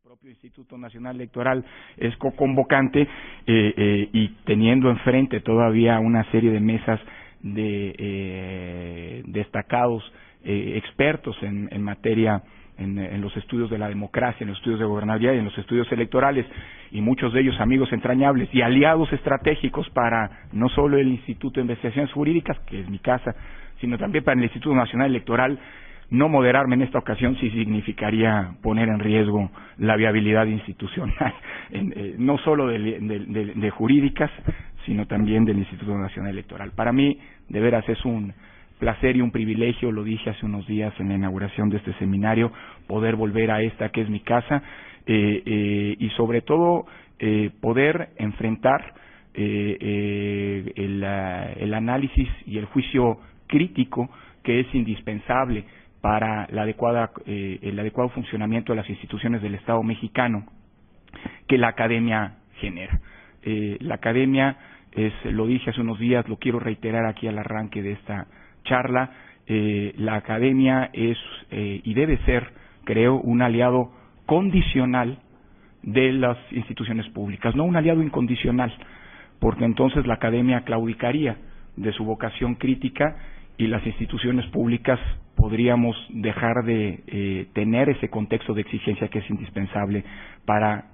propio Instituto Nacional Electoral es co-convocante y teniendo enfrente todavía una serie de mesas de destacados expertos en materia, en los estudios de la democracia, en los estudios de gobernabilidad y en los estudios electorales, y muchos de ellos amigos entrañables y aliados estratégicos para no solo el Instituto de Investigaciones Jurídicas, que es mi casa, sino también para el Instituto Nacional Electoral. No moderarme en esta ocasión sí significaría poner en riesgo la viabilidad institucional, no solo de jurídicas, sino también del Instituto Nacional Electoral. Para mí, de veras, es un placer y un privilegio, lo dije hace unos días en la inauguración de este seminario, poder volver a esta que es mi casa y sobre todo poder enfrentar el análisis y el juicio crítico que es indispensable para el adecuado funcionamiento de las instituciones del Estado mexicano que la academia genera. La academia lo dije hace unos días, lo quiero reiterar aquí al arranque de esta charla, la academia es y debe ser, creo, un aliado condicional de las instituciones públicas, no un aliado incondicional, porque entonces la academia claudicaría de su vocación crítica y las instituciones públicas podríamos dejar de tener ese contexto de exigencia que es indispensable para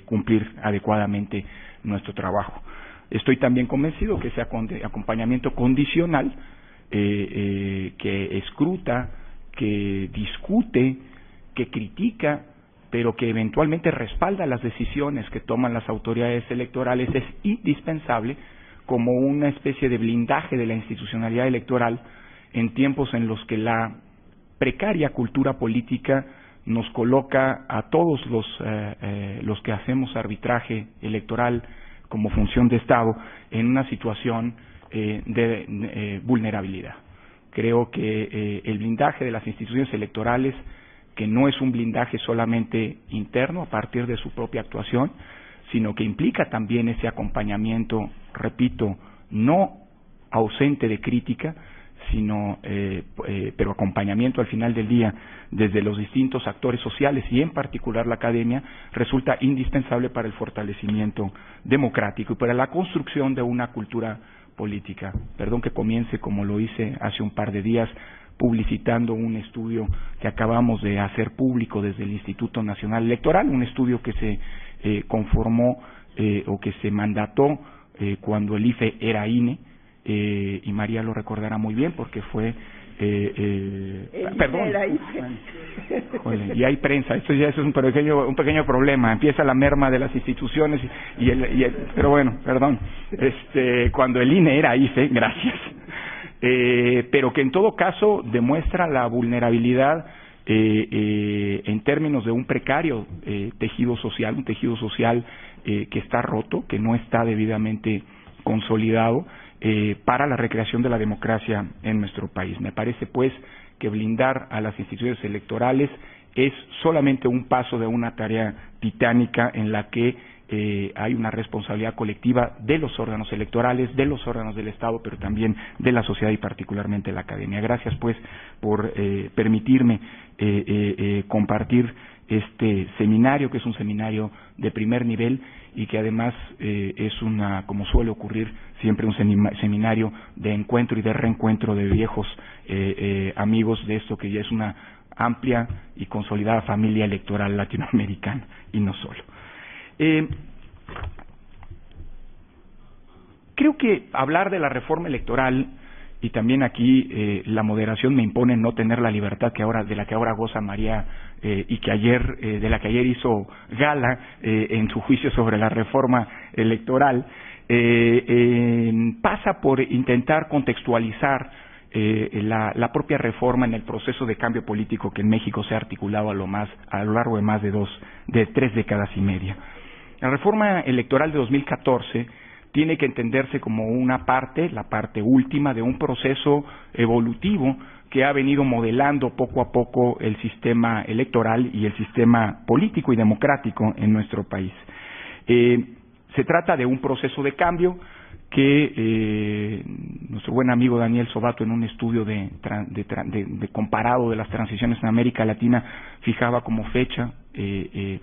cumplir adecuadamente nuestro trabajo. Estoy también convencido que ese acompañamiento condicional que escruta, que discute, que critica, pero que eventualmente respalda las decisiones que toman las autoridades electorales es indispensable como una especie de blindaje de la institucionalidad electoral en tiempos en los que la precaria cultura política nos coloca a todos los que hacemos arbitraje electoral como función de Estado en una situación de vulnerabilidad. Creo que el blindaje de las instituciones electorales, que no es un blindaje solamente interno a partir de su propia actuación, sino que implica también ese acompañamiento, repito, no ausente de crítica, sino pero acompañamiento al final del día desde los distintos actores sociales y en particular la academia, resulta indispensable para el fortalecimiento democrático y para la construcción de una cultura política. Perdón que comience como lo hice hace un par de días, publicitando un estudio que acabamos de hacer público desde el Instituto Nacional Electoral, un estudio que se conformó o que se mandató cuando el IFE era INE, y María lo recordará muy bien porque fue perdón, jole, y hay prensa, esto ya es un pequeño problema, empieza la merma de las instituciones pero bueno, perdón, cuando el INE era IFE, gracias, pero que en todo caso demuestra la vulnerabilidad en términos de un precario tejido social, un tejido social que está roto, que no está debidamente consolidado para la recreación de la democracia en nuestro país. Me parece, pues, que blindar a las instituciones electorales es solamente un paso de una tarea titánica en la que hay una responsabilidad colectiva de los órganos electorales, de los órganos del Estado, pero también de la sociedad y particularmente la academia. Gracias, pues, por permitirme compartir este seminario, que es un seminario de primer nivel y que además es como suele ocurrir siempre, un seminario de encuentro y de reencuentro de viejos amigos de esto que ya es una amplia y consolidada familia electoral latinoamericana y no solo. Creo que hablar de la reforma electoral, y también aquí la moderación me impone no tener la libertad de la que ahora goza María y de la que ayer hizo gala en su juicio sobre la reforma electoral, pasa por intentar contextualizar la propia reforma en el proceso de cambio político que en México se ha articulado a lo largo de más de 3 décadas y media. La reforma electoral de 2014 tiene que entenderse como la parte última de un proceso evolutivo que ha venido modelando poco a poco el sistema electoral y el sistema político y democrático en nuestro país. Se trata de un proceso de cambio que nuestro buen amigo Daniel Sobato, en un estudio de comparado de las transiciones en América Latina, fijaba como fecha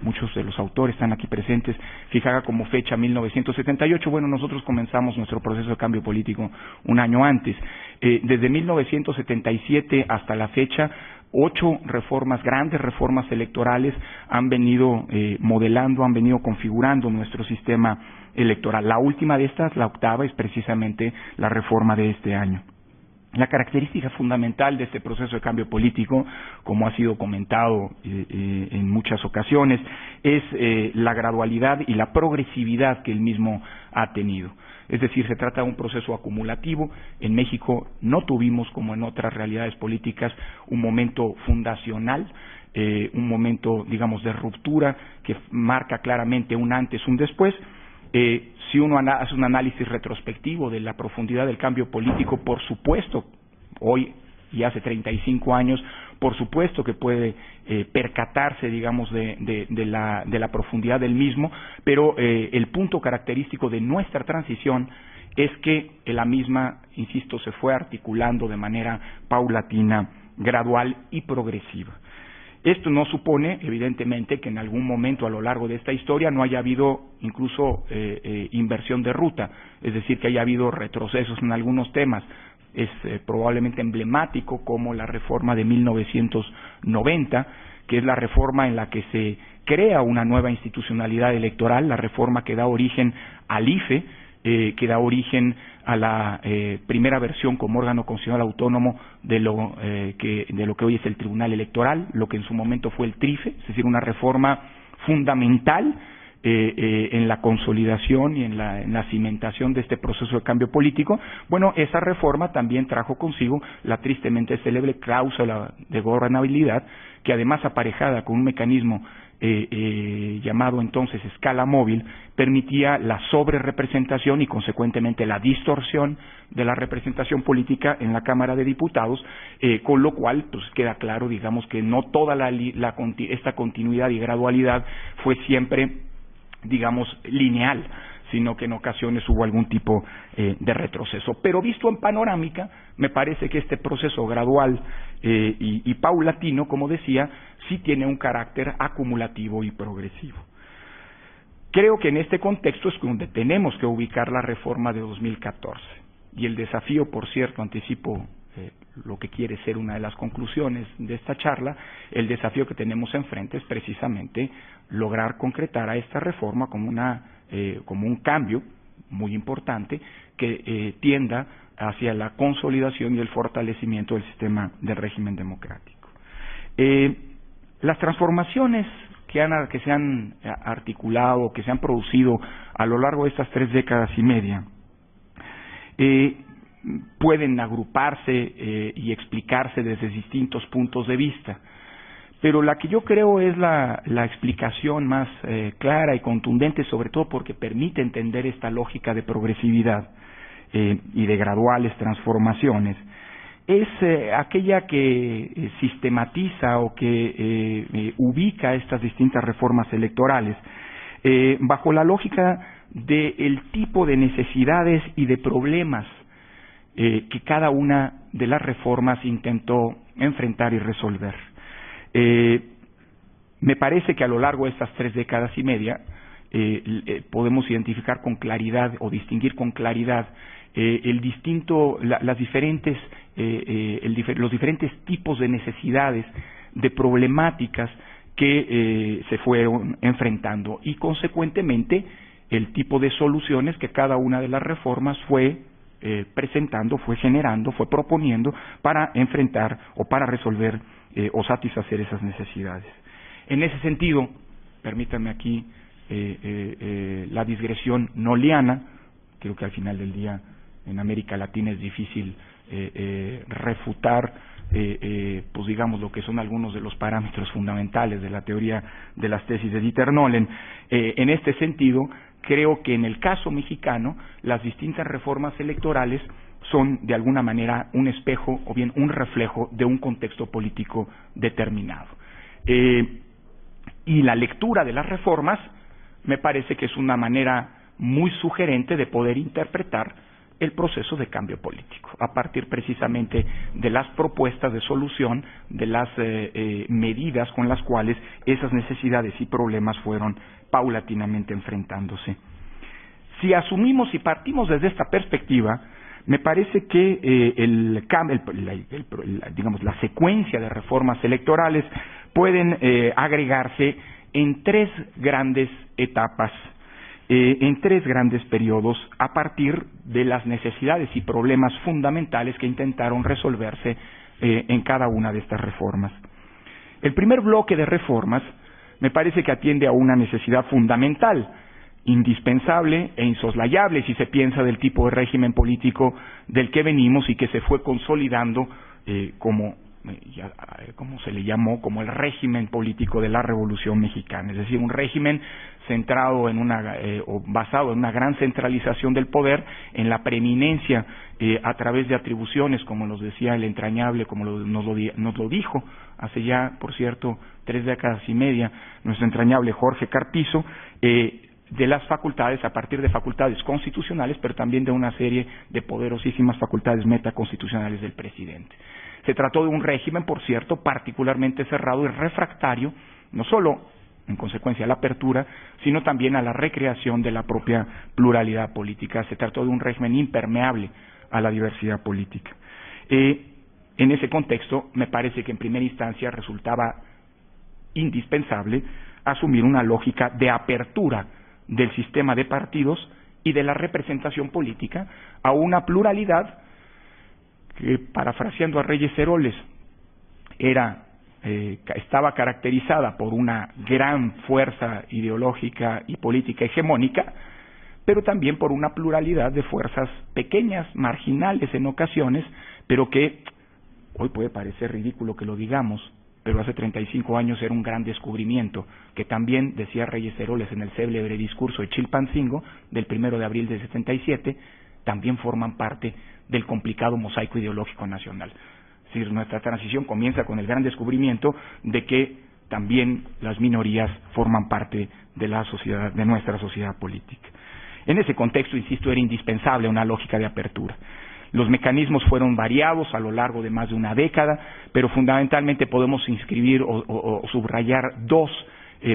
muchos de los autores están aquí presentes, fijaba como fecha 1978. Bueno, nosotros comenzamos nuestro proceso de cambio político un año antes. Desde 1977 hasta la fecha, 8 reformas, grandes reformas electorales, han venido modelando, han venido configurando nuestro sistema electoral. La última de estas, la octava, es precisamente la reforma de este año. La característica fundamental de este proceso de cambio político, como ha sido comentado en muchas ocasiones, es la gradualidad y la progresividad que el mismo ha tenido. Es decir, se trata de un proceso acumulativo. En México no tuvimos, como en otras realidades políticas, un momento fundacional, un momento, digamos, de ruptura que marca claramente un antes, un después. Si uno hace un análisis retrospectivo de la profundidad del cambio político, por supuesto, hoy y hace 35 años, por supuesto que puede percatarse, digamos, de la profundidad del mismo, pero el punto característico de nuestra transición es que la misma, insisto, se fue articulando de manera paulatina, gradual y progresiva. Esto no supone, evidentemente, que en algún momento a lo largo de esta historia no haya habido incluso inversión de ruta, es decir, que haya habido retrocesos en algunos temas. Es probablemente emblemático como la reforma de 1990, que es la reforma en la que se crea una nueva institucionalidad electoral, la reforma que da origen al IFE, que da origen a la primera versión como órgano constitucional autónomo de lo que hoy es el Tribunal Electoral, lo que en su momento fue el TRIFE, es decir, una reforma fundamental en la consolidación y en la cimentación de este proceso de cambio político. Bueno, esa reforma también trajo consigo la tristemente célebre cláusula de gobernabilidad, que además aparejada con un mecanismo llamado entonces escala móvil, permitía la sobrerepresentación y consecuentemente la distorsión de la representación política en la Cámara de Diputados, con lo cual pues queda claro, digamos, que no toda esta continuidad y gradualidad fue siempre, digamos, lineal, sino que en ocasiones hubo algún tipo de retroceso. Pero visto en panorámica, me parece que este proceso gradual y paulatino, como decía, sí tiene un carácter acumulativo y progresivo. Creo que en este contexto es donde tenemos que ubicar la reforma de 2014. Y el desafío, por cierto, anticipo lo que quiere ser una de las conclusiones de esta charla, el desafío que tenemos enfrente es precisamente lograr concretar a esta reforma como un cambio muy importante que tienda hacia la consolidación y el fortalecimiento del sistema del régimen democrático. Las transformaciones que se han articulado, que se han producido a lo largo de estas 3 décadas y media, pueden agruparse y explicarse desde distintos puntos de vista, pero la que yo creo es la explicación más clara y contundente, sobre todo porque permite entender esta lógica de progresividad y de graduales transformaciones, es aquella que sistematiza o que ubica estas distintas reformas electorales bajo la lógica del tipo de necesidades y de problemas que cada una de las reformas intentó enfrentar y resolver. Me parece que a lo largo de estas 3 décadas y media podemos identificar con claridad o distinguir con claridad los diferentes tipos de necesidades, de problemáticas que se fueron enfrentando y consecuentemente el tipo de soluciones que cada una de las reformas fue presentando, fue generando, fue proponiendo para enfrentar o para resolver o satisfacer esas necesidades. En ese sentido, permítanme aquí la digresión noliana. Creo que al final del día en América Latina es difícil refutar pues digamos lo que son algunos de los parámetros fundamentales de la teoría de las tesis de Dieter Nolen. En este sentido, creo que en el caso mexicano las distintas reformas electorales son de alguna manera un espejo o bien un reflejo de un contexto político determinado. Y la lectura de las reformas me parece que es una manera muy sugerente de poder interpretar el proceso de cambio político, a partir precisamente de las propuestas de solución, de las medidas con las cuales esas necesidades y problemas fueron paulatinamente enfrentándose. Si asumimos y partimos desde esta perspectiva, me parece que la secuencia de reformas electorales pueden agregarse en tres grandes etapas, en tres grandes periodos, a partir de las necesidades y problemas fundamentales que intentaron resolverse en cada una de estas reformas. El primer bloque de reformas me parece que atiende a una necesidad fundamental, indispensable e insoslayable si se piensa del tipo de régimen político del que venimos y que se fue consolidando como se le llamó, como el régimen político de la Revolución Mexicana, es decir, un régimen centrado o basado en una gran centralización del poder, en la preeminencia a través de atribuciones, como nos decía el entrañable, como nos lo dijo hace ya, por cierto, 3 décadas y media, nuestro entrañable Jorge Carpizo, de las facultades, a partir de facultades constitucionales, pero también de una serie de poderosísimas facultades metaconstitucionales del presidente. Se trató de un régimen, por cierto, particularmente cerrado y refractario, no solo en consecuencia a la apertura, sino también a la recreación de la propia pluralidad política. Se trató de un régimen impermeable a la diversidad política. En ese contexto, me parece que en primera instancia resultaba indispensable asumir una lógica de apertura del sistema de partidos y de la representación política a una pluralidad que, parafraseando a Reyes Heroles, estaba caracterizada por una gran fuerza ideológica y política hegemónica, pero también por una pluralidad de fuerzas pequeñas, marginales en ocasiones, pero que hoy puede parecer ridículo que lo digamos, pero hace 35 años era un gran descubrimiento, que también, decía Reyes Heroles en el célebre discurso de Chilpancingo, del 1 de abril del 77, también forman parte del complicado mosaico ideológico nacional. Es decir, nuestra transición comienza con el gran descubrimiento de que también las minorías forman parte de la sociedad, de nuestra sociedad política. En ese contexto, insisto, era indispensable una lógica de apertura. Los mecanismos fueron variados a lo largo de más de una década, pero fundamentalmente podemos inscribir o subrayar dos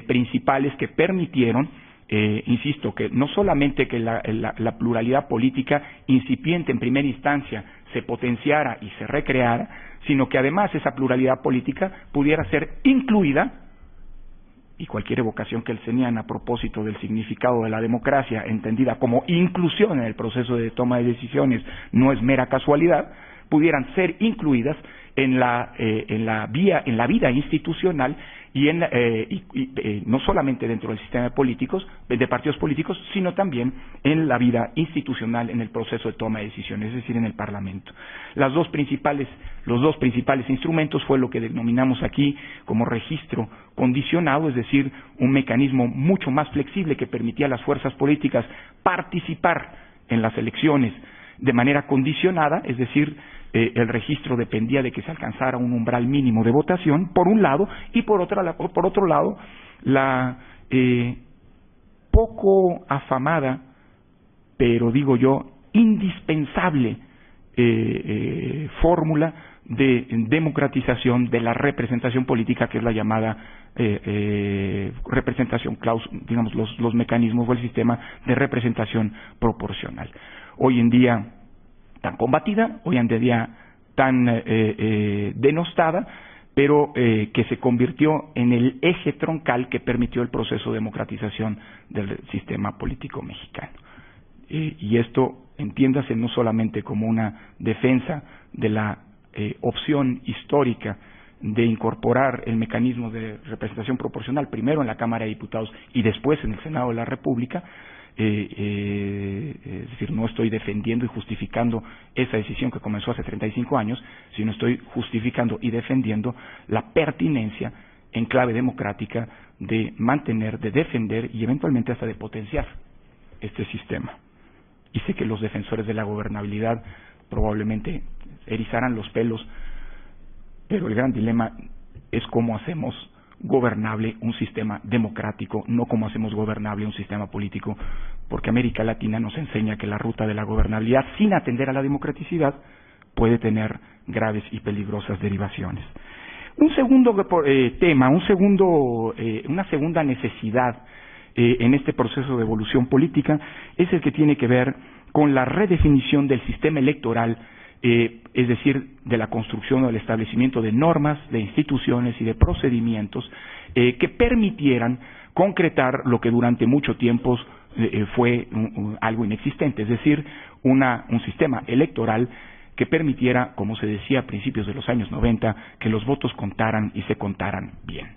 principales que permitieron, insisto, que no solamente que la pluralidad política incipiente en primera instancia se potenciara y se recreara, sino que además esa pluralidad política pudiera ser incluida, y cualquier evocación que él tenían a propósito del significado de la democracia, entendida como inclusión en el proceso de toma de decisiones, no es mera casualidad, pudieran ser incluidas en la vida institucional y no solamente dentro del sistema de partidos políticos, sino también en la vida institucional, en el proceso de toma de decisiones, es decir, en el Parlamento. Los dos principales instrumentos fue lo que denominamos aquí como registro condicionado, es decir, un mecanismo mucho más flexible que permitía a las fuerzas políticas participar en las elecciones de manera condicionada, es decir, el registro dependía de que se alcanzara un umbral mínimo de votación, por un lado, y por otro lado, la poco afamada, pero digo yo, indispensable fórmula de democratización de la representación política, que es la llamada representación, digamos, los mecanismos o el sistema de representación proporcional. Hoy en día tan combatida, hoy en día tan denostada, pero que se convirtió en el eje troncal que permitió el proceso de democratización del sistema político mexicano. Y esto, entiéndase, no solamente como una defensa de la opción histórica de incorporar el mecanismo de representación proporcional, primero en la Cámara de Diputados y después en el Senado de la República, es decir, no estoy defendiendo y justificando esa decisión que comenzó hace 35 años, sino estoy justificando y defendiendo la pertinencia en clave democrática de mantener, de defender y eventualmente hasta de potenciar este sistema. Y sé que los defensores de la gobernabilidad probablemente erizarán los pelos, pero el gran dilema es cómo hacemos gobernable un sistema democrático, no como hacemos gobernable un sistema político, porque América Latina nos enseña que la ruta de la gobernabilidad, sin atender a la democraticidad, puede tener graves y peligrosas derivaciones. Un segundo tema, una segunda necesidad en este proceso de evolución política es el que tiene que ver con la redefinición del sistema electoral, es decir, de la construcción o el establecimiento de normas, de instituciones y de procedimientos que permitieran concretar lo que durante mucho tiempo fue algo inexistente, es decir, un sistema electoral que permitiera, como se decía a principios de los años 90, que los votos contaran y se contaran bien.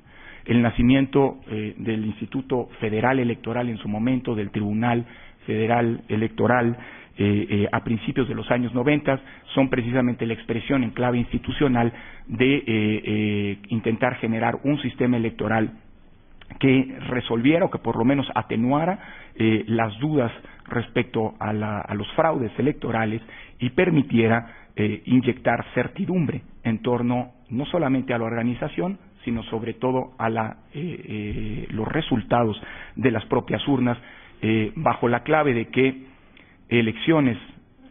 El nacimiento del Instituto Federal Electoral en su momento, del Tribunal Federal Electoral a principios de los años 90, son precisamente la expresión en clave institucional de intentar generar un sistema electoral que resolviera o que por lo menos atenuara las dudas respecto a los fraudes electorales y permitiera inyectar certidumbre en torno no solamente a la organización, sino sobre todo a los resultados de las propias urnas, bajo la clave de que elecciones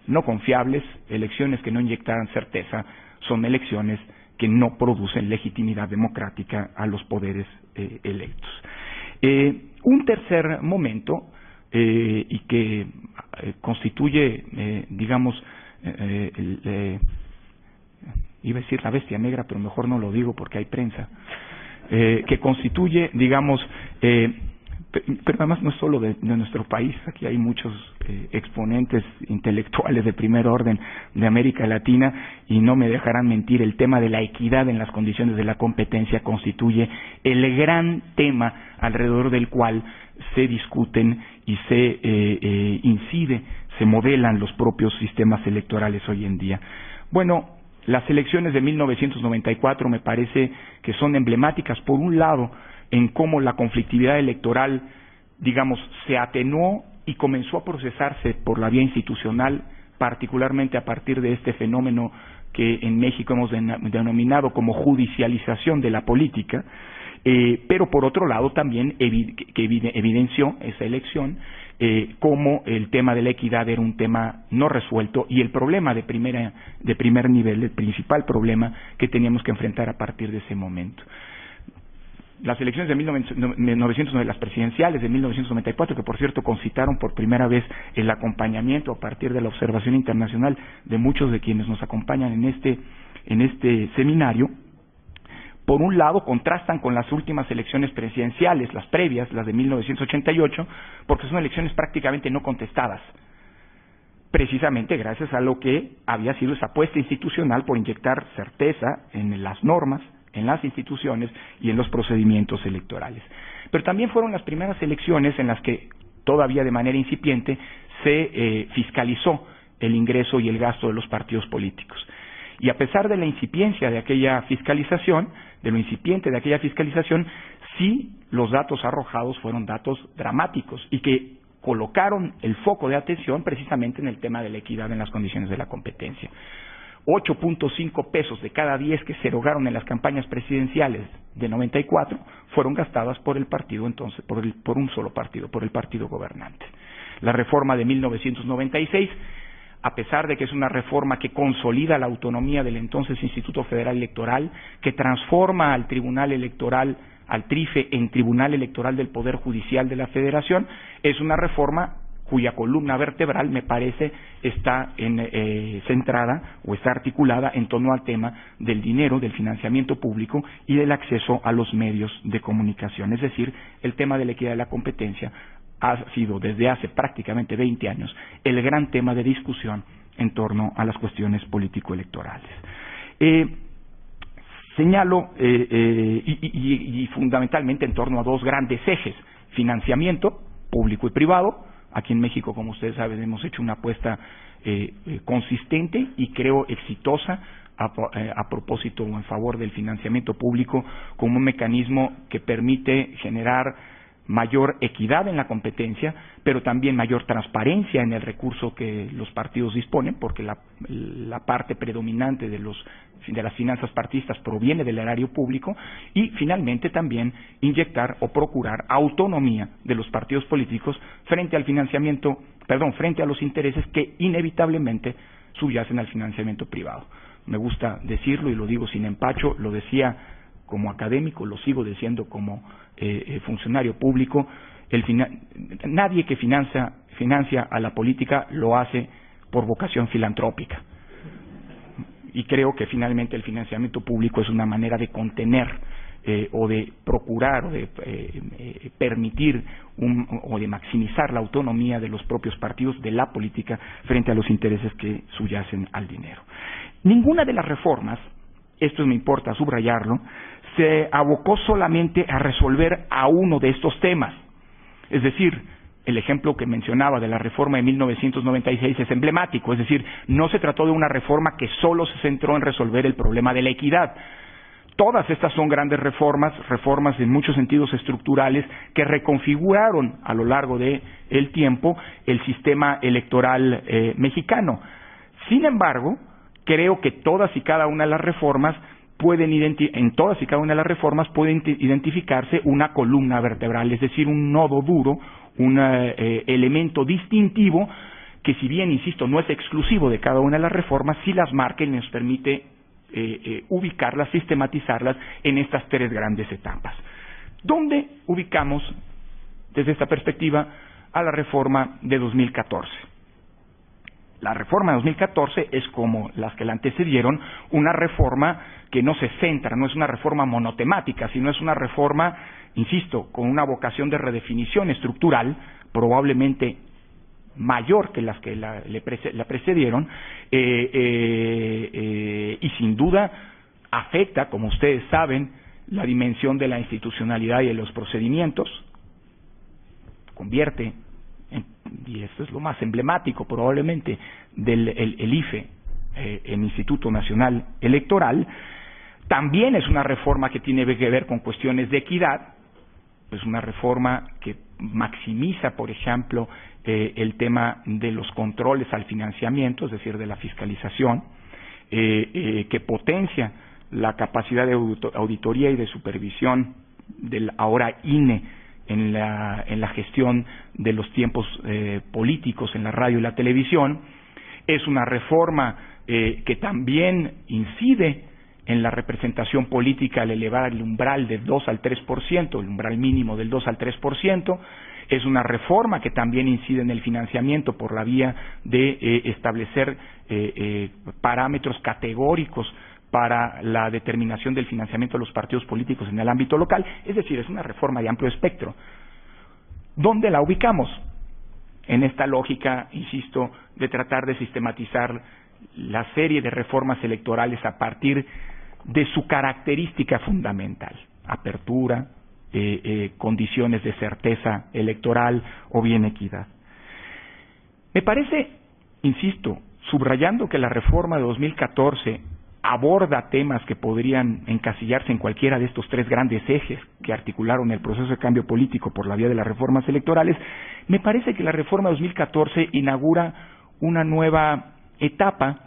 no confiables, elecciones que no inyectaran certeza, son elecciones que no producen legitimidad democrática a los poderes electos. Un tercer momento, y que constituye, digamos, iba a decir la bestia negra, pero mejor no lo digo porque hay prensa, que constituye, digamos, pero además no es solo de nuestro país, aquí hay muchos exponentes intelectuales de primer orden de América Latina y no me dejarán mentir, el tema de la equidad en las condiciones de la competencia constituye el gran tema alrededor del cual se discuten y se incide, se modelan los propios sistemas electorales hoy en día. Bueno, las elecciones de 1994 me parece que son emblemáticas, por un lado, en cómo la conflictividad electoral, digamos, se atenuó y comenzó a procesarse por la vía institucional, particularmente a partir de este fenómeno que en México hemos denominado como judicialización de la política, pero por otro lado también evidenció esa elección cómo el tema de la equidad era un tema no resuelto y el problema de primer nivel, el principal problema que teníamos que enfrentar a partir de ese momento. Las elecciones de las presidenciales de 1994, que por cierto concitaron por primera vez el acompañamiento a partir de la observación internacional de muchos de quienes nos acompañan en este seminario, por un lado contrastan con las últimas elecciones presidenciales, las previas, las de 1988, porque son elecciones prácticamente no contestadas, precisamente gracias a lo que había sido esa apuesta institucional por inyectar certeza en las normas, en las instituciones y en los procedimientos electorales. Pero también fueron las primeras elecciones en las que, todavía de manera incipiente, se fiscalizó el ingreso y el gasto de los partidos políticos. Y a pesar de la incipiencia de aquella fiscalización, de lo incipiente de aquella fiscalización, sí los datos arrojados fueron datos dramáticos y que colocaron el foco de atención precisamente en el tema de la equidad en las condiciones de la competencia. 8.5 pesos de cada 10 que se erogaron en las campañas presidenciales de 94 fueron gastadas por el partido entonces, por un solo partido, por el partido gobernante. La reforma de 1996, a pesar de que es una reforma que consolida la autonomía del entonces Instituto Federal Electoral, que transforma al Tribunal Electoral, al TRIFE, en Tribunal Electoral del Poder Judicial de la Federación, es una reforma cuya columna vertebral, me parece, está centrada o está articulada en torno al tema del dinero, del financiamiento público y del acceso a los medios de comunicación. Es decir, el tema de la equidad de la competencia ha sido desde hace prácticamente 20 años el gran tema de discusión en torno a las cuestiones político-electorales. Señalo, y fundamentalmente en torno a dos grandes ejes: financiamiento público y privado. Aquí en México, como ustedes saben, hemos hecho una apuesta consistente y creo exitosa a propósito o en favor del financiamiento público como un mecanismo que permite generar mayor equidad en la competencia, pero también mayor transparencia en el recurso que los partidos disponen, porque la parte predominante de las finanzas partidistas proviene del erario público, y finalmente también inyectar o procurar autonomía de los partidos políticos frente frente a los intereses que inevitablemente subyacen al financiamiento privado. Me gusta decirlo y lo digo sin empacho, lo decía como académico, lo sigo diciendo como funcionario público. Nadie que financia a la política lo hace por vocación filantrópica. Y creo que finalmente el financiamiento público es una manera de contener o de procurar o de permitir o de maximizar la autonomía de los propios partidos de la política frente a los intereses que subyacen al dinero. Ninguna de las reformas, esto me importa subrayarlo, se abocó solamente a resolver a uno de estos temas. Es decir, el ejemplo que mencionaba de la reforma de 1996 es emblemático, es decir, no se trató de una reforma que solo se centró en resolver el problema de la equidad. Todas estas son grandes reformas en muchos sentidos estructurales, que reconfiguraron a lo largo del tiempo el sistema electoral mexicano. Sin embargo, creo que todas y cada una de las reformas pueden identificarse una columna vertebral, es decir, un nodo duro, un elemento distintivo que, si bien, insisto, no es exclusivo de cada una de las reformas, sí las marca y nos permite ubicarlas, sistematizarlas en estas tres grandes etapas. ¿Dónde ubicamos, desde esta perspectiva, a la reforma de 2014? La reforma de 2014 es, como las que la antecedieron, una reforma que no se centra, no es una reforma monotemática, sino es una reforma, insisto, con una vocación de redefinición estructural, probablemente mayor que las que la precedieron, y sin duda afecta, como ustedes saben, la dimensión de la institucionalidad y de los procedimientos, convierte, y esto es lo más emblemático probablemente del el IFE, el Instituto Nacional Electoral. También es una reforma que tiene que ver con cuestiones de equidad, es una reforma que maximiza, por ejemplo, el tema de los controles al financiamiento, es decir, de la fiscalización, que potencia la capacidad de auditoría y de supervisión del ahora INE en la gestión de los tiempos políticos en la radio y la televisión. Es una reforma que también incide en la representación política al elevar el umbral del 2 al 3%, el umbral mínimo del 2 al 3%. Es una reforma que también incide en el financiamiento por la vía de establecer parámetros categóricos para la determinación del financiamiento de los partidos políticos en el ámbito local. Es decir, es una reforma de amplio espectro. ¿Dónde la ubicamos? En esta lógica, insisto, de tratar de sistematizar la serie de reformas electorales a partir de su característica fundamental: apertura, condiciones de certeza electoral o bien equidad. Me parece, insisto, subrayando que la reforma de 2014 aborda temas que podrían encasillarse en cualquiera de estos tres grandes ejes que articularon el proceso de cambio político por la vía de las reformas electorales, me parece que la reforma de 2014 inaugura una nueva etapa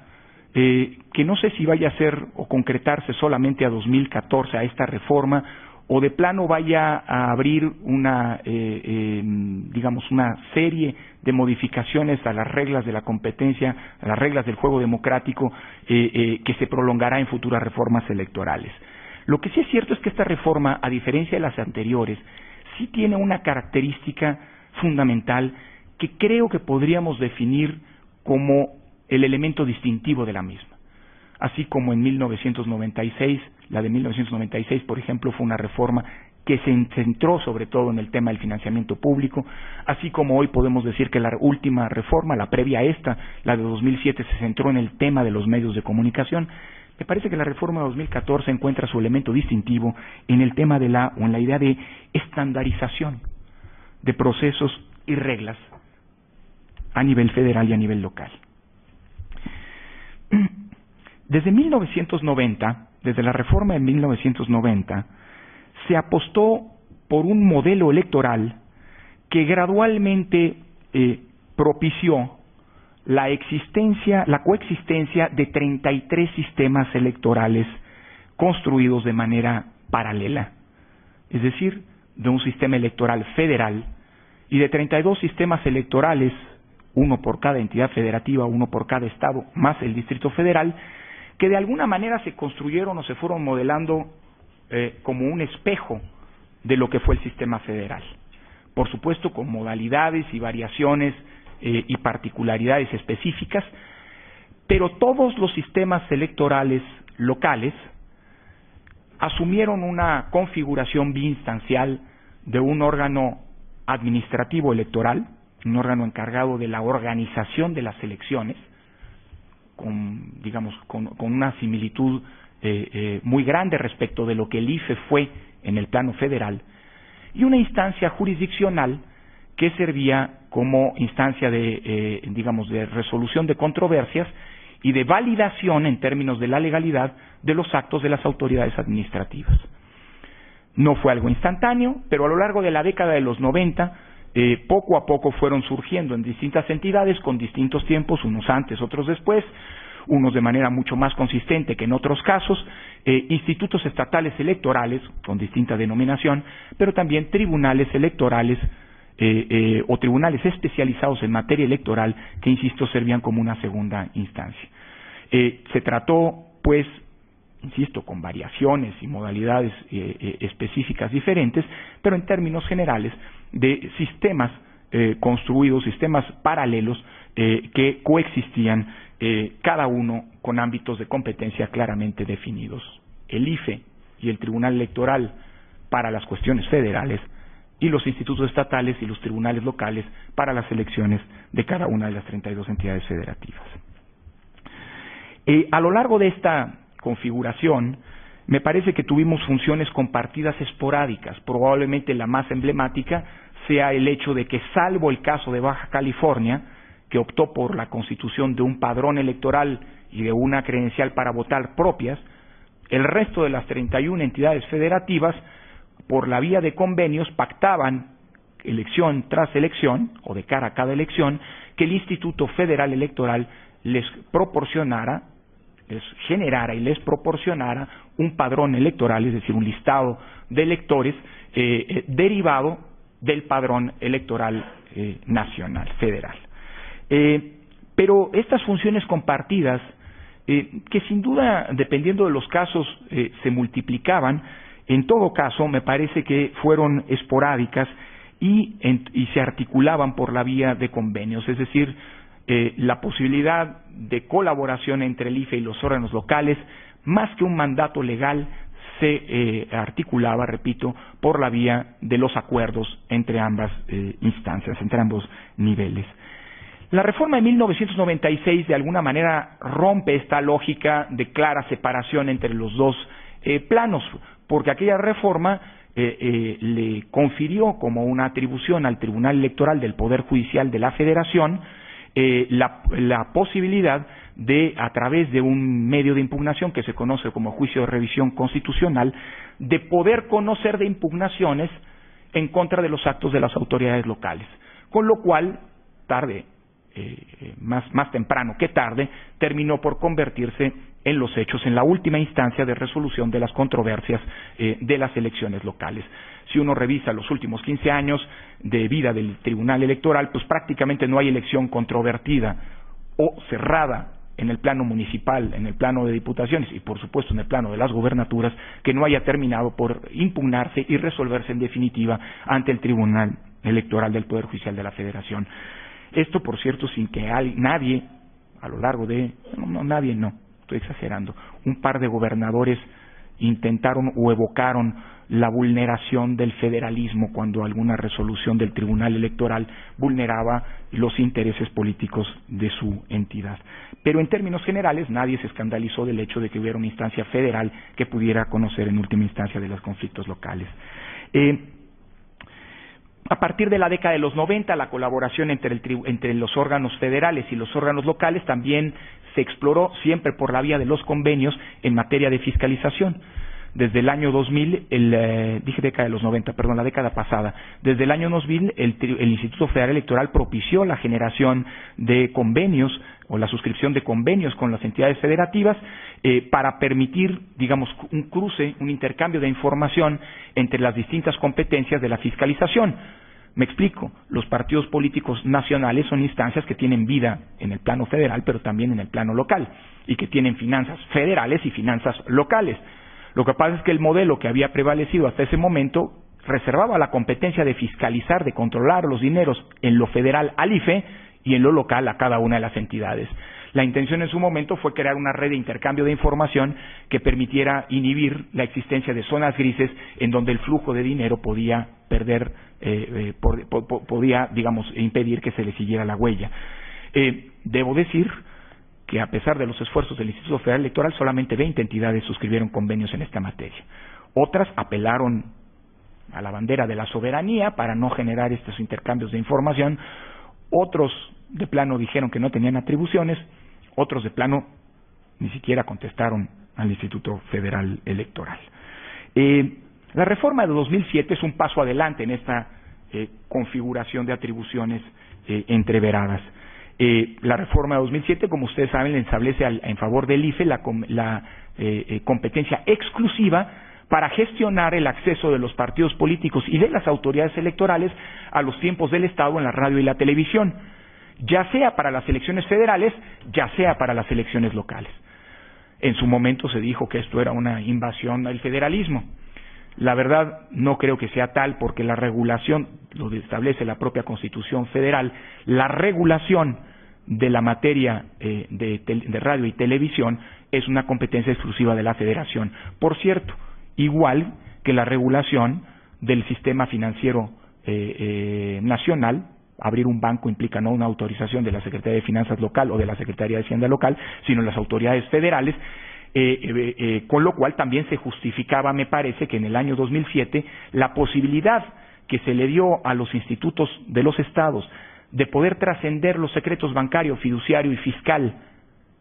que no sé si vaya a ser o concretarse solamente a 2014, a esta reforma, o de plano vaya a abrir una serie de modificaciones a las reglas de la competencia, a las reglas del juego democrático, que se prolongará en futuras reformas electorales. Lo que sí es cierto es que esta reforma, a diferencia de las anteriores, sí tiene una característica fundamental que creo que podríamos definir como el elemento distintivo de la misma. Así como en 1996, la de 1996, por ejemplo, fue una reforma que se centró sobre todo en el tema del financiamiento público, así como hoy podemos decir que la última reforma, la previa a esta, la de 2007, se centró en el tema de los medios de comunicación. Me parece que la reforma de 2014 encuentra su elemento distintivo en el tema en la idea de estandarización de procesos y reglas a nivel federal y a nivel local. Desde 1990, desde la reforma de 1990, se apostó por un modelo electoral que gradualmente propició la coexistencia de 33 sistemas electorales construidos de manera paralela, es decir, de un sistema electoral federal y de 32 sistemas electorales, uno por cada entidad federativa, uno por cada estado, más el Distrito Federal, que de alguna manera se construyeron o se fueron modelando como un espejo de lo que fue el sistema federal. Por supuesto, con modalidades y variaciones y particularidades específicas, pero todos los sistemas electorales locales asumieron una configuración biinstancial de un órgano administrativo electoral, un órgano encargado de la organización de las elecciones, con una similitud muy grande respecto de lo que el IFE fue en el plano federal, y una instancia jurisdiccional que servía como instancia de resolución de controversias y de validación en términos de la legalidad de los actos de las autoridades administrativas. No fue algo instantáneo, pero a lo largo de la década de los 90, poco a poco fueron surgiendo en distintas entidades con distintos tiempos, unos antes, otros después, unos de manera mucho más consistente que en otros casos, institutos estatales electorales con distinta denominación, pero también tribunales electorales o tribunales especializados en materia electoral que, insisto, servían como una segunda instancia. Se trató, pues, insisto, con variaciones y modalidades específicas diferentes, pero en términos generales de sistemas construidos, sistemas paralelos que coexistían, cada uno con ámbitos de competencia claramente definidos. El IFE y el Tribunal Electoral para las cuestiones federales, y los institutos estatales y los tribunales locales para las elecciones de cada una de las 32 entidades federativas. A lo largo de esta configuración, me parece que tuvimos funciones compartidas esporádicas. Probablemente la más emblemática sea el hecho de que, salvo el caso de Baja California, que optó por la constitución de un padrón electoral y de una credencial para votar propias, el resto de las 31 entidades federativas, por la vía de convenios, pactaban elección tras elección, o de cara a cada elección, que el Instituto Federal Electoral les proporcionara, les generara y les proporcionara un padrón electoral, es decir, un listado de electores derivado del padrón electoral nacional, federal. Pero estas funciones compartidas, que sin duda, dependiendo de los casos, se multiplicaban, en todo caso, me parece que fueron esporádicas y se articulaban por la vía de convenios, es decir, la posibilidad de colaboración entre el IFE y los órganos locales, más que un mandato legal, se articulaba, repito, por la vía de los acuerdos entre ambas instancias, entre ambos niveles. La reforma de 1996 de alguna manera rompe esta lógica de clara separación entre los dos planos, porque aquella reforma le confirió como una atribución al Tribunal Electoral del Poder Judicial de la Federación la posibilidad de, a través de un medio de impugnación que se conoce como juicio de revisión constitucional, de poder conocer de impugnaciones en contra de los actos de las autoridades locales, con lo cual, más temprano que tarde, terminó por convertirse en los hechos en la última instancia de resolución de las controversias de las elecciones locales. Si uno revisa los últimos 15 años de vida del Tribunal Electoral, pues prácticamente no hay elección controvertida o cerrada en el plano municipal, en el plano de diputaciones y por supuesto en el plano de las gobernaturas, que no haya terminado por impugnarse y resolverse en definitiva ante el Tribunal Electoral del Poder Judicial de la Federación. Esto, por cierto, sin que nadie, a lo largo de... no, estoy exagerando, un par de gobernadores intentaron o evocaron la vulneración del federalismo cuando alguna resolución del Tribunal Electoral vulneraba los intereses políticos de su entidad. Pero en términos generales nadie se escandalizó del hecho de que hubiera una instancia federal que pudiera conocer en última instancia de los conflictos locales. A partir de la década de los 90, la colaboración entre los órganos federales y los órganos locales también se exploró, siempre por la vía de los convenios, en materia de fiscalización. desde el año 2000, dije década de los 90, perdón, la década pasada, desde el año 2000 el Instituto Federal Electoral propició la generación de convenios o la suscripción de convenios con las entidades federativas para permitir, digamos, un cruce, un intercambio de información entre las distintas competencias de la fiscalización. Me explico, los partidos políticos nacionales son instancias que tienen vida en el plano federal, pero también en el plano local, y que tienen finanzas federales y finanzas locales. Lo que pasa es que el modelo que había prevalecido hasta ese momento reservaba la competencia de fiscalizar, de controlar los dineros en lo federal al IFE y en lo local a cada una de las entidades. La intención en su momento fue crear una red de intercambio de información que permitiera inhibir la existencia de zonas grises en donde el flujo de dinero podía perder, podía, digamos, impedir que se le siguiera la huella. Debo decir que a pesar de los esfuerzos del Instituto Federal Electoral, solamente 20 entidades suscribieron convenios en esta materia. Otras apelaron a la bandera de la soberanía para no generar estos intercambios de información. Otros de plano dijeron que no tenían atribuciones, otros de plano ni siquiera contestaron al Instituto Federal Electoral. La reforma de 2007 es un paso adelante en esta configuración de atribuciones entreveradas. La reforma de 2007, como ustedes saben, le establece en favor del IFE la competencia exclusiva para gestionar el acceso de los partidos políticos y de las autoridades electorales a los tiempos del Estado en la radio y la televisión, ya sea para las elecciones federales, ya sea para las elecciones locales. En su momento se dijo que esto era una invasión al federalismo. La verdad no creo que sea tal, porque la regulación, lo establece la propia Constitución Federal, la regulación de la materia de radio y televisión es una competencia exclusiva de la Federación. Por cierto, igual que la regulación del sistema financiero nacional. Abrir un banco implica no una autorización de la Secretaría de Finanzas local o de la Secretaría de Hacienda local, sino las autoridades federales, con lo cual también se justificaba, me parece, que en el año 2007 la posibilidad que se le dio a los institutos de los estados de poder trascender los secretos bancario, fiduciario y fiscal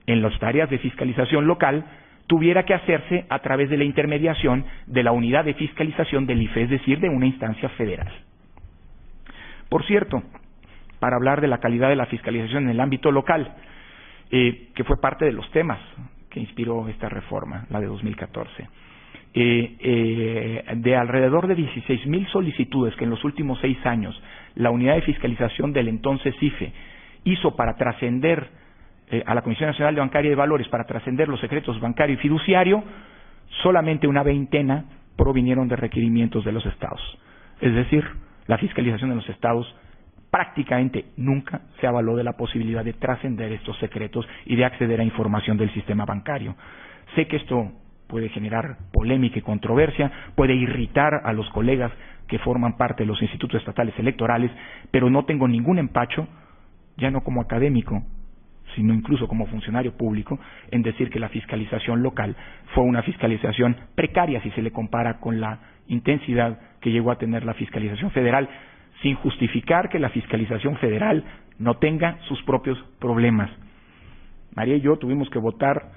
en las tareas de fiscalización local tuviera que hacerse a través de la intermediación de la unidad de fiscalización del IFE, es decir, de una instancia federal. Por cierto, para hablar de la calidad de la fiscalización en el ámbito local, que fue parte de los temas que inspiró esta reforma, la de 2014, de alrededor de 16,000 solicitudes que en los últimos 6 años la unidad de fiscalización del entonces IFE hizo para trascender a la Comisión Nacional de Bancaria y de Valores, para trascender los secretos bancario y fiduciario, solamente una veintena provinieron de requerimientos de los estados. Es decir, la fiscalización de los estados prácticamente nunca se avaló de la posibilidad de trascender estos secretos y de acceder a información del sistema bancario. Sé que esto puede generar polémica y controversia, puede irritar a los colegas que forman parte de los institutos estatales electorales, pero no tengo ningún empacho, ya no como académico, sino incluso como funcionario público, en decir que la fiscalización local fue una fiscalización precaria si se le compara con la intensidad que llegó a tener la fiscalización federal, sin justificar que la fiscalización federal no tenga sus propios problemas. María y yo tuvimos que votar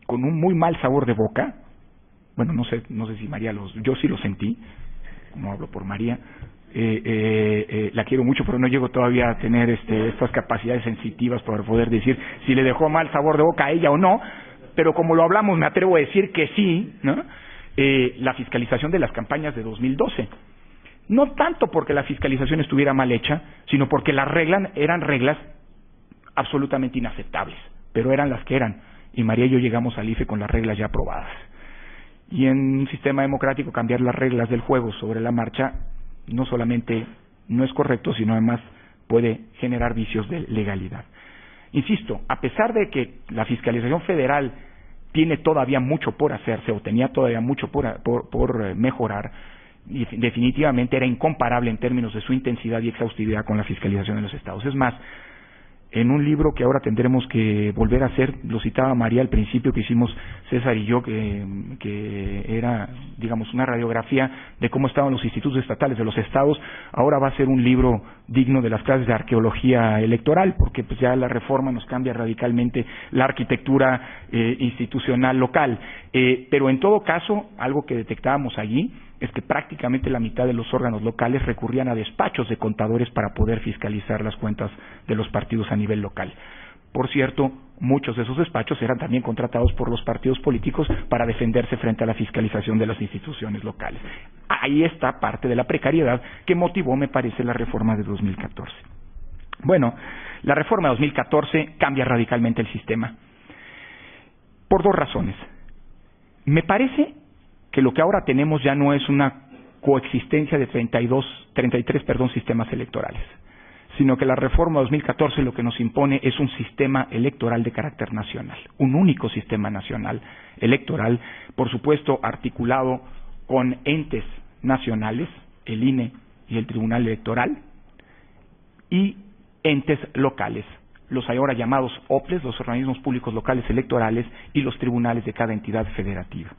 con un muy mal sabor de boca. Bueno, no sé si María yo sí lo sentí, no hablo por María. La quiero mucho, pero no llego todavía a tener estas capacidades sensitivas para poder decir si le dejó mal sabor de boca a ella o no, pero como lo hablamos me atrevo a decir que sí, ¿no? La fiscalización de las campañas de 2012. No tanto porque la fiscalización estuviera mal hecha, sino porque las reglas eran reglas absolutamente inaceptables, pero eran las que eran, y María y yo llegamos al IFE con las reglas ya aprobadas. Y en un sistema democrático cambiar las reglas del juego sobre la marcha no solamente no es correcto, sino además puede generar vicios de legalidad. Insisto, a pesar de que la fiscalización federal tiene todavía mucho por hacerse, o tenía todavía mucho por mejorar, y definitivamente era incomparable en términos de su intensidad y exhaustividad con la fiscalización de los estados. Es más, en un libro que ahora tendremos que volver a hacer, lo citaba María al principio, que hicimos César y yo, que era, digamos, una radiografía de cómo estaban los institutos estatales de los estados. Ahora va a ser un libro digno de las clases de arqueología electoral, porque pues ya la reforma nos cambia radicalmente la arquitectura institucional local. Pero en todo caso, algo que detectábamos allí es que prácticamente la mitad de los órganos locales recurrían a despachos de contadores para poder fiscalizar las cuentas de los partidos a nivel local. Por cierto, muchos de esos despachos eran también contratados por los partidos políticos para defenderse frente a la fiscalización de las instituciones locales. Ahí está parte de la precariedad que motivó, me parece, la reforma de 2014. Bueno, la reforma de 2014 cambia radicalmente el sistema por dos razones. Me parece que lo que ahora tenemos ya no es una coexistencia de 33 sistemas electorales, sino que la reforma 2014 lo que nos impone es un sistema electoral de carácter nacional, un único sistema nacional electoral, por supuesto articulado con entes nacionales, el INE y el Tribunal Electoral, y entes locales, los ahora llamados OPLES, los organismos públicos locales electorales, y los tribunales de cada entidad federativa.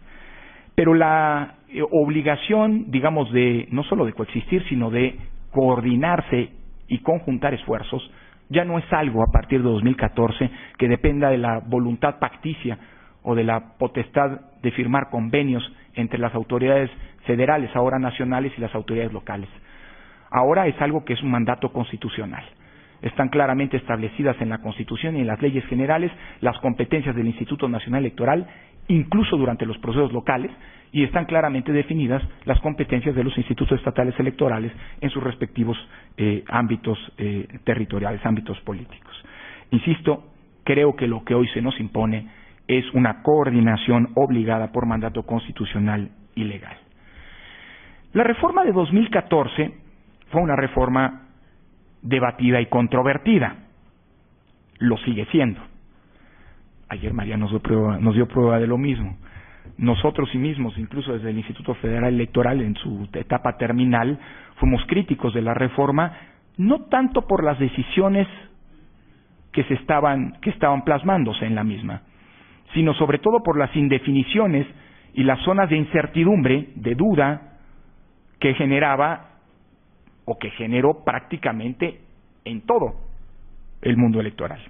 Pero la obligación, digamos, de no solo de coexistir, sino de coordinarse y conjuntar esfuerzos, ya no es algo a partir de 2014 que dependa de la voluntad pacticia o de la potestad de firmar convenios entre las autoridades federales, ahora nacionales, y las autoridades locales. Ahora es algo que es un mandato constitucional. Están claramente establecidas en la Constitución y en las leyes generales las competencias del Instituto Nacional Electoral, incluso durante los procesos locales, y están claramente definidas las competencias de los institutos estatales electorales en sus respectivos ámbitos territoriales, ámbitos políticos. Insisto, creo que lo que hoy se nos impone es una coordinación obligada por mandato constitucional y legal. La reforma de 2014 fue una reforma debatida y controvertida. Lo sigue siendo. Ayer María nos dio prueba de lo mismo. Nosotros sí mismos, incluso desde el Instituto Federal Electoral, en su etapa terminal, fuimos críticos de la reforma, no tanto por las decisiones que estaban plasmándose en la misma, sino sobre todo por las indefiniciones y las zonas de incertidumbre, de duda, que generaba o que generó prácticamente en todo el mundo electoral.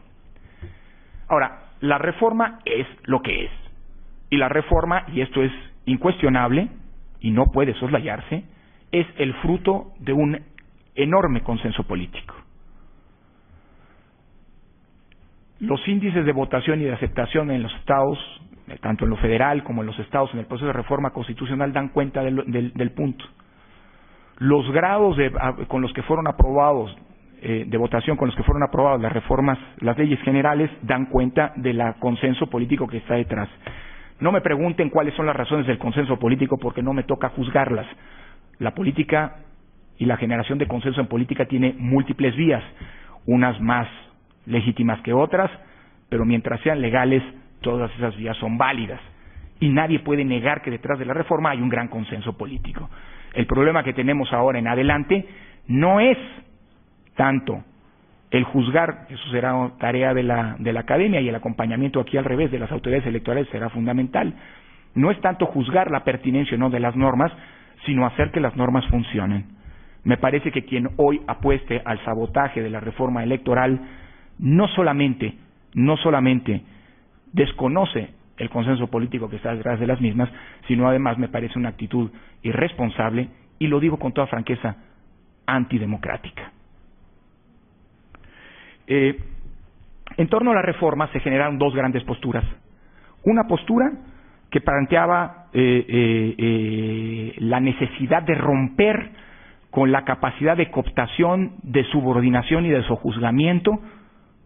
Ahora, la reforma es lo que es. Y la reforma, y esto es incuestionable y no puede soslayarse, es el fruto de un enorme consenso político. Los índices de votación y de aceptación en los estados, tanto en lo federal como en los estados en el proceso de reforma constitucional, dan cuenta del punto. Los grados con los que fueron aprobados, de votación con los que fueron aprobadas las reformas, las leyes generales, dan cuenta del consenso político que está detrás. No me pregunten cuáles son las razones del consenso político, porque no me toca juzgarlas. La política y la generación de consenso en política tiene múltiples vías, unas más legítimas que otras, pero mientras sean legales, todas esas vías son válidas. Y nadie puede negar que detrás de la reforma hay un gran consenso político. El problema que tenemos ahora en adelante no es tanto el juzgar, eso será tarea de la academia, y el acompañamiento aquí al revés de las autoridades electorales será fundamental. No es tanto juzgar la pertinencia o no de las normas, sino hacer que las normas funcionen. Me parece que quien hoy apueste al sabotaje de la reforma electoral no solamente desconoce el consenso político que está detrás de las mismas, sino además me parece una actitud irresponsable, y lo digo con toda franqueza, antidemocrática. En torno a la reforma se generaron dos grandes posturas. Una postura que planteaba la necesidad de romper con la capacidad de cooptación, de subordinación y de sojuzgamiento,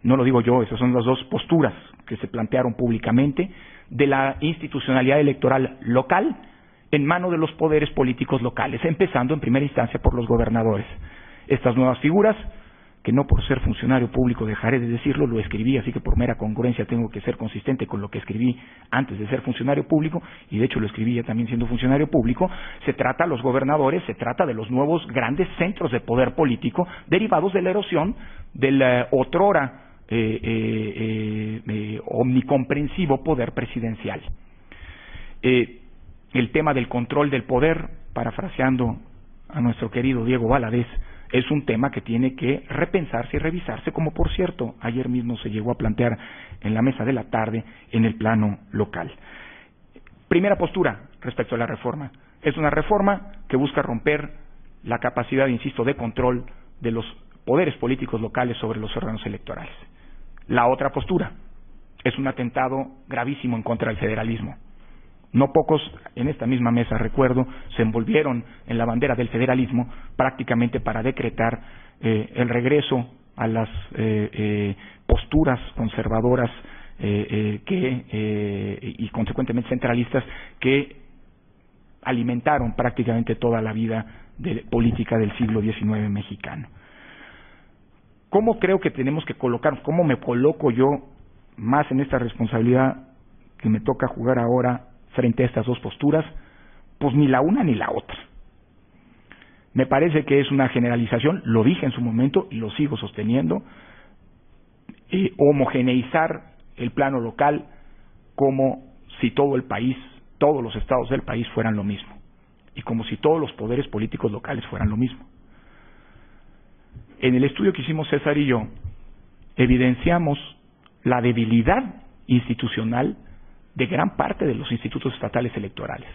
no lo digo yo, esas son las dos posturas que se plantearon públicamente, de la institucionalidad electoral local en mano de los poderes políticos locales, empezando en primera instancia por los gobernadores. Estas nuevas figuras, que no por ser funcionario público dejaré de decirlo, lo escribí, así que por mera congruencia tengo que ser consistente con lo que escribí antes de ser funcionario público, y de hecho lo escribí ya también siendo funcionario público. Se trata a los gobernadores, se trata de los nuevos grandes centros de poder político derivados de la erosión del otrora omnicomprensivo poder presidencial. El tema del control del poder, parafraseando a nuestro querido Diego Valadez, es un tema que tiene que repensarse y revisarse, como por cierto ayer mismo se llegó a plantear en la mesa de la tarde en el plano local. Primera postura respecto a la reforma. Es una reforma que busca romper la capacidad, insisto, de control de los poderes políticos locales sobre los órganos electorales. La otra postura es un atentado gravísimo en contra del federalismo. No pocos en esta misma mesa, recuerdo, se envolvieron en la bandera del federalismo prácticamente para decretar el regreso a las posturas conservadoras y consecuentemente centralistas que alimentaron prácticamente toda la vida política del siglo XIX mexicano. ¿Cómo creo que tenemos que colocar, cómo me coloco yo más en esta responsabilidad que me toca jugar ahora frente a estas dos posturas? Pues ni la una ni la otra. Me parece que es una generalización, lo dije en su momento y lo sigo sosteniendo, homogeneizar el plano local como si todo el país, todos los estados del país fueran lo mismo, y como si todos los poderes políticos locales fueran lo mismo. En el estudio que hicimos César y yo, evidenciamos la debilidad institucional de gran parte de los institutos estatales electorales,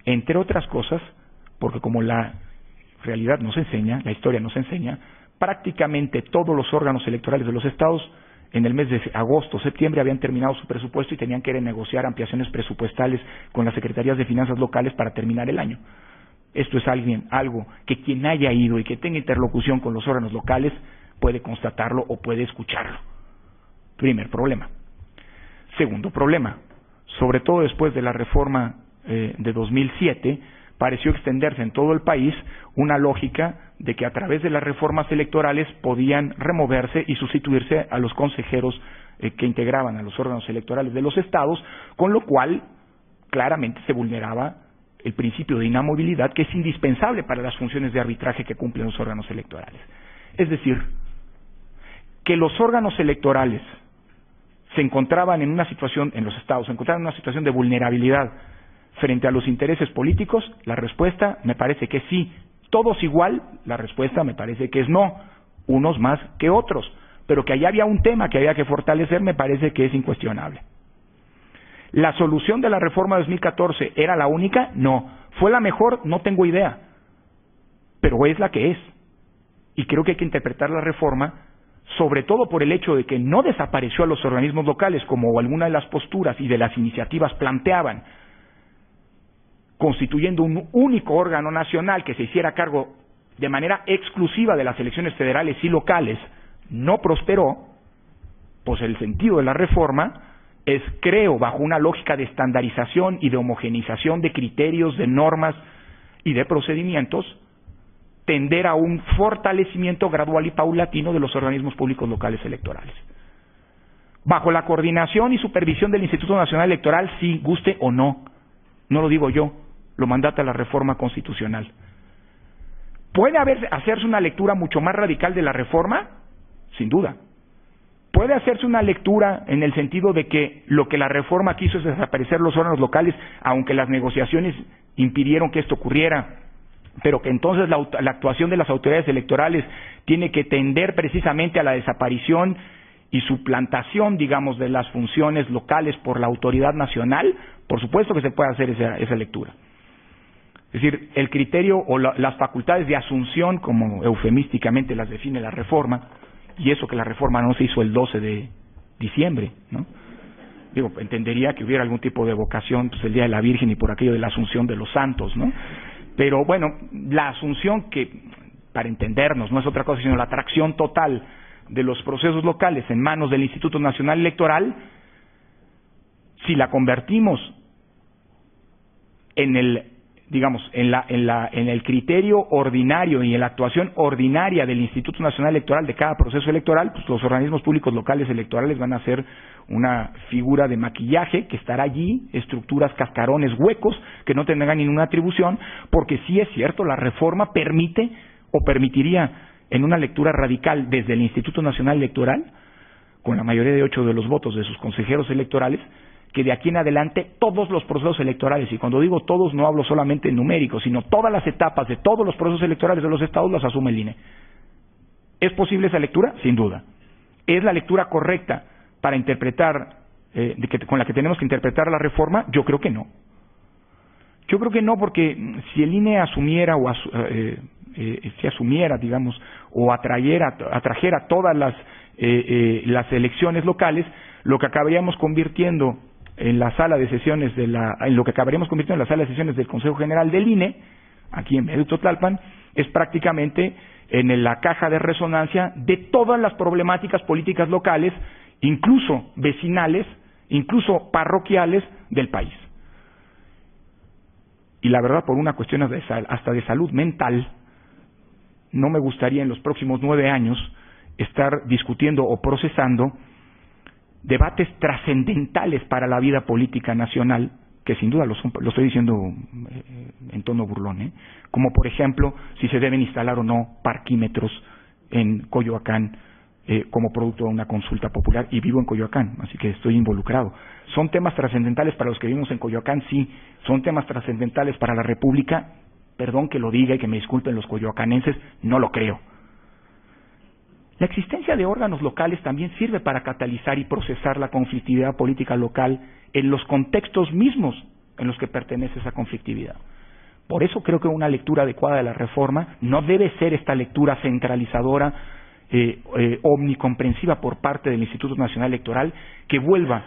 entre otras cosas, porque como la realidad nos enseña, la historia nos enseña, prácticamente todos los órganos electorales de los estados en el mes de agosto, septiembre habían terminado su presupuesto y tenían que renegociar ampliaciones presupuestales con las secretarías de finanzas locales para terminar el año. Esto es algo que quien haya ido y que tenga interlocución con los órganos locales puede constatarlo o puede escucharlo. Primer problema. Segundo problema, sobre todo después de la reforma de 2007, pareció extenderse en todo el país una lógica de que a través de las reformas electorales podían removerse y sustituirse a los consejeros que integraban a los órganos electorales de los estados, con lo cual claramente se vulneraba el principio de inamovilidad, que es indispensable para las funciones de arbitraje que cumplen los órganos electorales. Es decir, que los órganos electorales se encontraban en una situación, en los estados, se encontraban en una situación de vulnerabilidad frente a los intereses políticos. La respuesta me parece que sí. Todos igual, la respuesta me parece que es no, unos más que otros, pero que allá había un tema que había que fortalecer, me parece que es incuestionable. ¿La solución de la reforma de 2014 era la única? No. ¿Fue la mejor? No tengo idea, pero es la que es. Y creo que hay que interpretar la reforma, sobre todo por el hecho de que no desapareció a los organismos locales, como alguna de las posturas y de las iniciativas planteaban, constituyendo un único órgano nacional que se hiciera cargo de manera exclusiva de las elecciones federales y locales, no prosperó. Pues el sentido de la reforma es, creo, bajo una lógica de estandarización y de homogeneización de criterios, de normas y de procedimientos, tender a un fortalecimiento gradual y paulatino de los organismos públicos locales electorales. Bajo la coordinación y supervisión del Instituto Nacional Electoral, sí, guste o no, no lo digo yo, lo mandata la reforma constitucional. ¿Puede hacerse una lectura mucho más radical de la reforma? Sin duda. ¿Puede hacerse una lectura en el sentido de que lo que la reforma quiso es desaparecer los órganos locales, aunque las negociaciones impidieron que esto ocurriera, pero que entonces la actuación de las autoridades electorales tiene que tender precisamente a la desaparición y suplantación, digamos, de las funciones locales por la autoridad nacional? Por supuesto que se puede hacer esa lectura. Es decir, el criterio o las facultades de asunción, como eufemísticamente las define la reforma, y eso que la reforma no se hizo el 12 de diciembre, ¿no? Digo, entendería que hubiera algún tipo de evocación, pues el Día de la Virgen y por aquello de la Asunción de los Santos, ¿no? Pero bueno, la asunción, que para entendernos no es otra cosa sino la atracción total de los procesos locales en manos del Instituto Nacional Electoral, si la convertimos en el, digamos, en el criterio ordinario y en la actuación ordinaria del Instituto Nacional Electoral de cada proceso electoral, pues los organismos públicos locales electorales van a ser una figura de maquillaje que estará allí, estructuras, cascarones, huecos, que no tendrán ninguna atribución, porque sí es cierto, la reforma permite o permitiría en una lectura radical desde el Instituto Nacional Electoral, con la mayoría de 8 de los votos de sus consejeros electorales, que de aquí en adelante todos los procesos electorales, y cuando digo todos no hablo solamente en numéricos, sino todas las etapas de todos los procesos electorales de los estados las asume el INE. ¿Es posible esa lectura? Sin duda. ¿Es la lectura correcta para interpretar, con la que tenemos que interpretar la reforma? Yo creo que no. Yo creo que no, porque si el INE asumiera o si asumiera, digamos, o atrajera todas las elecciones locales, lo que acabaríamos convirtiendo en la sala de sesiones del Consejo General del INE, aquí en Tlalpan, es prácticamente en la caja de resonancia de todas las problemáticas políticas locales, incluso vecinales, incluso parroquiales del país. Y la verdad, por una cuestión hasta de salud mental, no me gustaría en los próximos 9 años estar discutiendo o procesando debates trascendentales para la vida política nacional, que sin duda lo estoy diciendo en tono burlón, como por ejemplo si se deben instalar o no parquímetros en Coyoacán como producto de una consulta popular, y vivo en Coyoacán, así que estoy involucrado. ¿Son temas trascendentales para los que vivimos en Coyoacán? Sí. ¿Son temas trascendentales para la República? Perdón que lo diga y que me disculpen los coyoacanenses, no lo creo. La existencia de órganos locales también sirve para catalizar y procesar la conflictividad política local en los contextos mismos en los que pertenece esa conflictividad. Por eso creo que una lectura adecuada de la reforma no debe ser esta lectura centralizadora, omnicomprensiva por parte del Instituto Nacional Electoral, que vuelva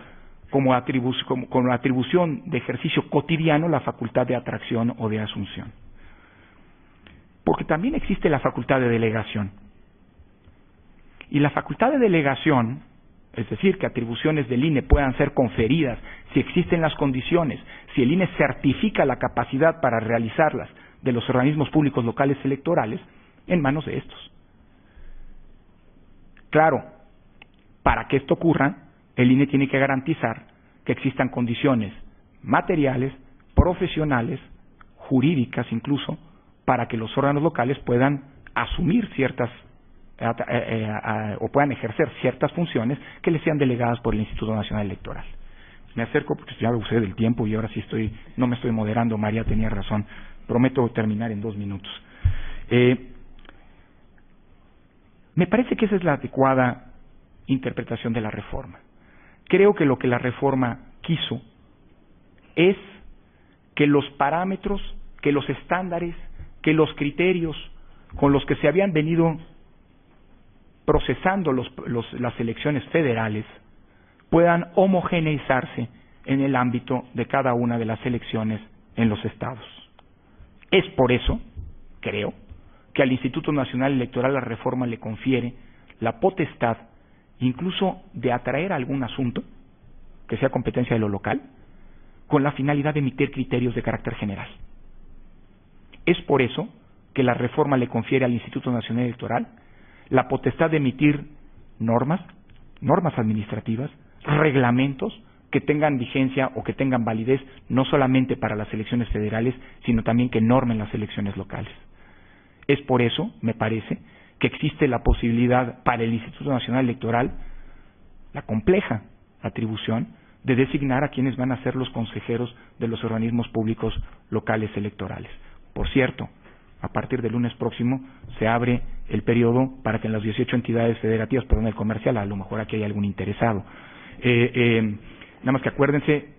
como atribución de ejercicio cotidiano la facultad de atracción o de asunción. Porque también existe la facultad de delegación. Y la facultad de delegación, es decir, que atribuciones del INE puedan ser conferidas si existen las condiciones, si el INE certifica la capacidad para realizarlas de los organismos públicos locales electorales, en manos de estos. Claro, para que esto ocurra, el INE tiene que garantizar que existan condiciones materiales, profesionales, jurídicas incluso, para que los órganos locales puedan asumir ciertas o puedan ejercer ciertas funciones que les sean delegadas por el Instituto Nacional Electoral. Me acerco porque ya usé del tiempo y ahora sí no me estoy moderando. María tenía razón. Prometo terminar en 2 minutos. Me parece que esa es la adecuada interpretación de la reforma. Creo que lo que la reforma quiso es que los parámetros, que los estándares, que los criterios con los que se habían venido procesando las elecciones federales puedan homogeneizarse en el ámbito de cada una de las elecciones en los estados. Es por eso, creo, que al Instituto Nacional Electoral la reforma le confiere la potestad incluso de atraer algún asunto que sea competencia de lo local, con la finalidad de emitir criterios de carácter general. Es por eso que la reforma le confiere al Instituto Nacional Electoral la potestad de emitir normas administrativas, reglamentos que tengan vigencia o que tengan validez no solamente para las elecciones federales, sino también que normen las elecciones locales. Es por eso, me parece, que existe la posibilidad para el Instituto Nacional Electoral, la compleja atribución de designar a quienes van a ser los consejeros de los organismos públicos locales electorales. Por cierto, a partir del lunes próximo se abre el periodo para que en las 18 entidades federativas, perdón, el comercial, a lo mejor aquí hay algún interesado. Nada más que acuérdense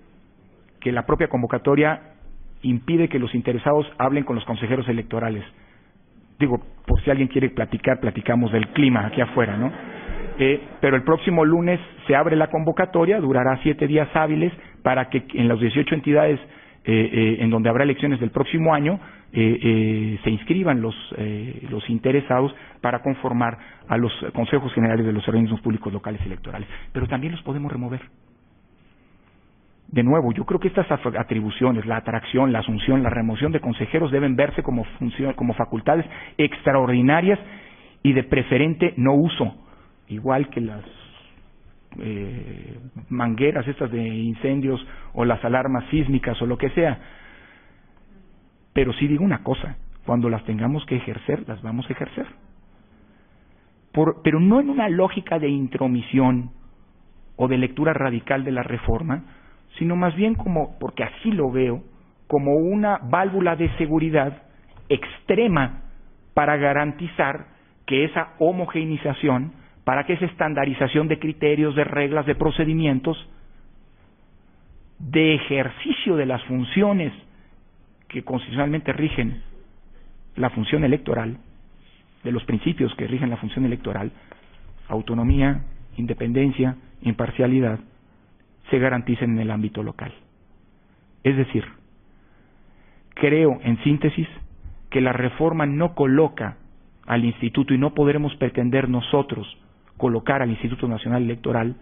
que la propia convocatoria impide que los interesados hablen con los consejeros electorales. Digo, por si alguien quiere platicar, platicamos del clima aquí afuera, ¿no? Pero el próximo lunes se abre la convocatoria, durará 7 días hábiles para que en las 18 entidades en donde habrá elecciones del próximo año se inscriban los interesados para conformar a los consejos generales de los organismos públicos locales electorales. Pero también los podemos remover. De nuevo, yo creo que estas atribuciones, la atracción, la asunción, la remoción de consejeros deben verse como facultades extraordinarias y de preferente no uso, igual que las mangueras estas de incendios o las alarmas sísmicas o lo que sea. Pero sí digo una cosa, cuando las tengamos que ejercer, las vamos a ejercer. Pero no en una lógica de intromisión o de lectura radical de la reforma, sino más bien porque así lo veo, como una válvula de seguridad extrema para garantizar que esa homogeneización, para que esa estandarización de criterios, de reglas, de procedimientos, de ejercicio de las funciones que constitucionalmente rigen la función electoral, de los principios que rigen la función electoral, autonomía, independencia, imparcialidad, se garanticen en el ámbito local. Es decir, creo, en síntesis, que la reforma no coloca al Instituto, y no podremos pretender nosotros colocar al Instituto Nacional Electoral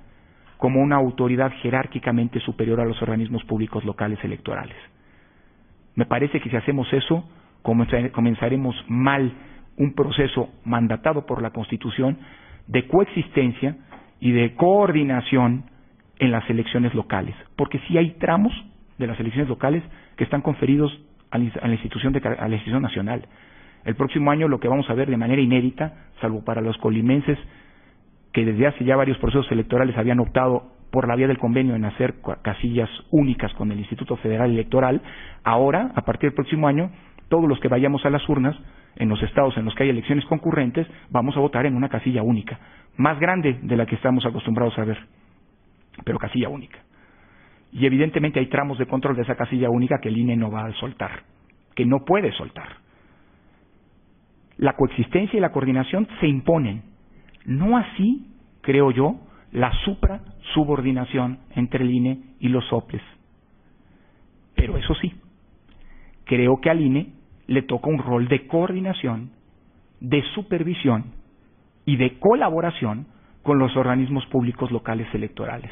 como una autoridad jerárquicamente superior a los organismos públicos locales electorales. Me parece que si hacemos eso, comenzaremos mal un proceso mandatado por la Constitución de coexistencia y de coordinación en las elecciones locales, porque sí hay tramos de las elecciones locales que están conferidos a la institución nacional. El próximo año lo que vamos a ver de manera inédita, salvo para los colimenses que desde hace ya varios procesos electorales habían optado por la vía del convenio en hacer casillas únicas con el Instituto Federal Electoral, ahora, a partir del próximo año, todos los que vayamos a las urnas, en los estados en los que hay elecciones concurrentes, vamos a votar en una casilla única, más grande de la que estamos acostumbrados a ver, pero casilla única. Y evidentemente hay tramos de control de esa casilla única que el INE no va a soltar, que no puede soltar. La coexistencia y la coordinación se imponen, no así, creo yo, la supra-subordinación entre el INE y los soples. Pero eso sí, creo que al INE le toca un rol de coordinación, de supervisión y de colaboración con los organismos públicos locales electorales.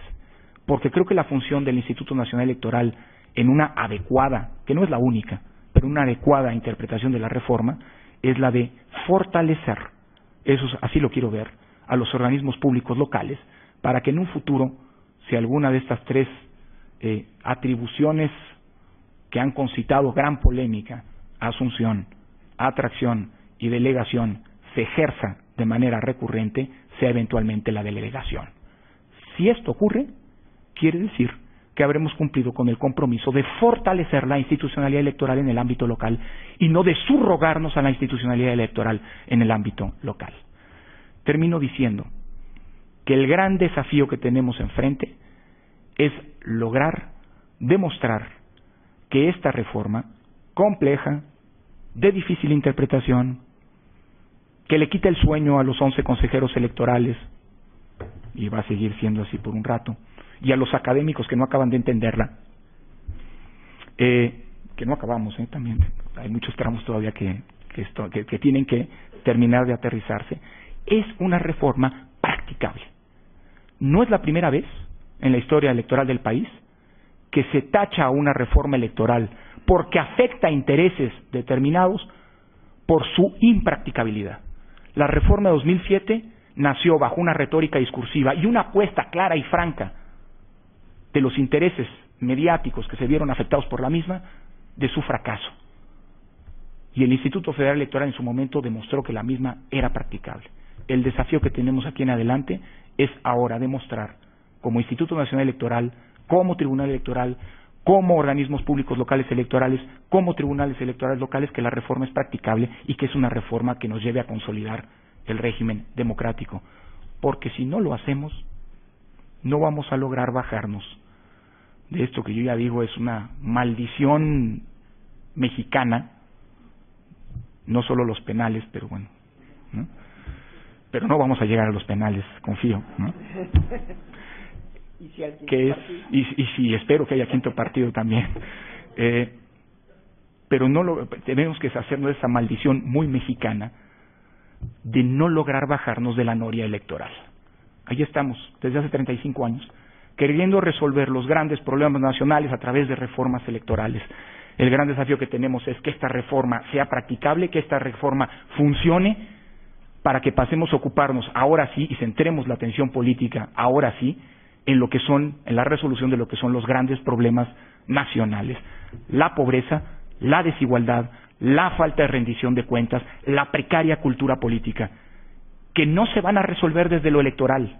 Porque creo que la función del Instituto Nacional Electoral, en una adecuada, que no es la única, pero una adecuada interpretación de la reforma, es la de fortalecer, eso así lo quiero ver, a los organismos públicos locales, para que en un futuro, si alguna de estas tres atribuciones que han concitado gran polémica, asunción, atracción y delegación, se ejerza de manera recurrente, sea eventualmente la delegación. Si esto ocurre, quiere decir que habremos cumplido con el compromiso de fortalecer la institucionalidad electoral en el ámbito local y no de subrogarnos a la institucionalidad electoral en el ámbito local. Termino diciendo que el gran desafío que tenemos enfrente es lograr demostrar que esta reforma compleja, de difícil interpretación, que le quita el sueño a los 11 consejeros electorales, y va a seguir siendo así por un rato, y a los académicos que no acaban de entenderla, que no acabamos, también hay muchos tramos todavía que tienen que terminar de aterrizarse. Es una reforma practicable. No es la primera vez en la historia electoral del país que se tacha a una reforma electoral porque afecta a intereses determinados por su impracticabilidad. La reforma de 2007 nació bajo una retórica discursiva y una apuesta clara y franca de los intereses mediáticos que se vieron afectados por la misma, de su fracaso. Y el Instituto Federal Electoral en su momento demostró que la misma era practicable. El desafío que tenemos aquí en adelante es ahora demostrar, como Instituto Nacional Electoral, como Tribunal Electoral, como organismos públicos locales electorales, como tribunales electorales locales, que la reforma es practicable y que es una reforma que nos lleve a consolidar el régimen democrático. Porque si no lo hacemos, no vamos a lograr bajarnos de esto que yo ya digo es una maldición mexicana, no solo los penales, pero bueno, ¿no? Pero no vamos a llegar a los penales, confío, ¿no? Y si espero que haya quinto partido también, pero tenemos que deshacernos de esa maldición muy mexicana de no lograr bajarnos de la noria electoral. Ahí estamos, desde hace 35 años, queriendo resolver los grandes problemas nacionales a través de reformas electorales. El gran desafío que tenemos es que esta reforma sea practicable, que esta reforma funcione, para que pasemos a ocuparnos ahora sí y centremos la atención política ahora sí en la resolución de lo que son los grandes problemas nacionales: la pobreza, la desigualdad, la falta de rendición de cuentas, la precaria cultura política, que no se van a resolver desde lo electoral,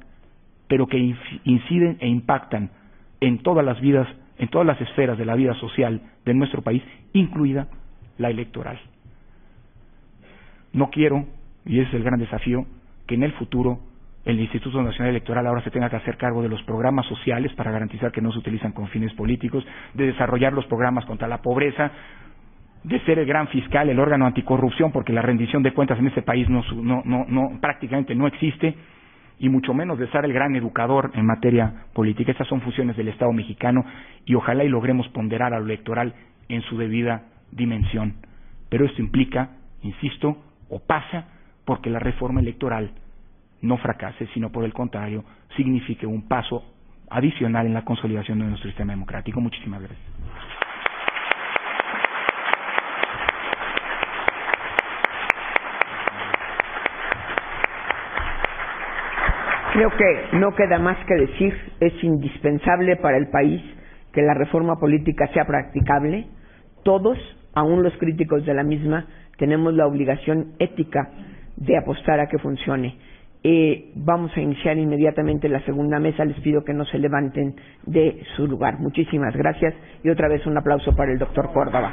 pero que inciden e impactan en todas las vidas, en todas las esferas de la vida social de nuestro país, incluida la electoral. No quiero, y ese es el gran desafío, que en el futuro el Instituto Nacional Electoral ahora se tenga que hacer cargo de los programas sociales para garantizar que no se utilizan con fines políticos, de desarrollar los programas contra la pobreza, de ser el gran fiscal, el órgano anticorrupción, porque la rendición de cuentas en este país prácticamente no existe, y mucho menos de ser el gran educador en materia política. Esas son funciones del Estado mexicano y ojalá y logremos ponderar a lo electoral en su debida dimensión. Pero esto implica, insisto, o pasa porque la reforma electoral no fracase, sino por el contrario, signifique un paso adicional en la consolidación de nuestro sistema democrático. Muchísimas gracias. Creo que no queda más que decir, es indispensable para el país que la reforma política sea practicable. Todos, aun los críticos de la misma, tenemos la obligación ética de apostar a que funcione. Vamos a iniciar inmediatamente la segunda mesa. Les pido que no se levanten de su lugar. Muchísimas gracias y otra vez un aplauso para el doctor Córdoba.